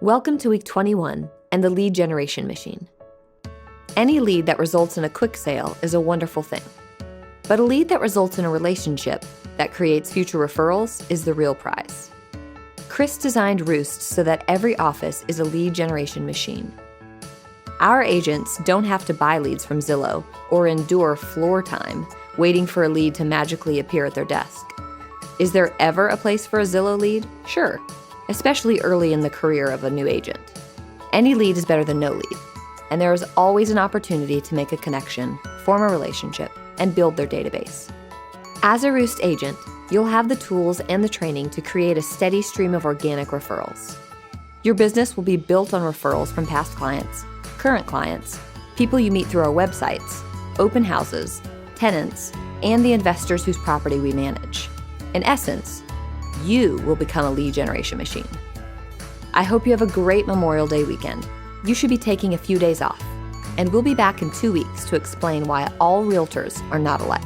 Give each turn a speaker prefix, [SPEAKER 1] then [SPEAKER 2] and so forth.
[SPEAKER 1] Welcome to week 21 and the lead generation machine. Any lead that results in a quick sale is a wonderful thing. But a lead that results in a relationship that creates future referrals is the real prize. Chris designed Roost so that every office is a lead generation machine. Our agents don't have to buy leads from Zillow or endure floor time waiting for a lead to magically appear at their desk. Is there ever a place for a Zillow lead? Sure, especially early in the career of a new agent. Any lead is better than no lead, and there is always an opportunity to make a connection, form a relationship, and build their database. As a Roost agent, you'll have the tools and the training to create a steady stream of organic referrals. Your business will be built on referrals from past clients, current clients, people you meet through our websites, open houses, tenants, and the investors whose property we manage. In essence, you will become a lead generation machine. I hope you have a great Memorial Day weekend. You should be taking a few days off, and we'll be back in 2 weeks to explain why all realtors are not alike.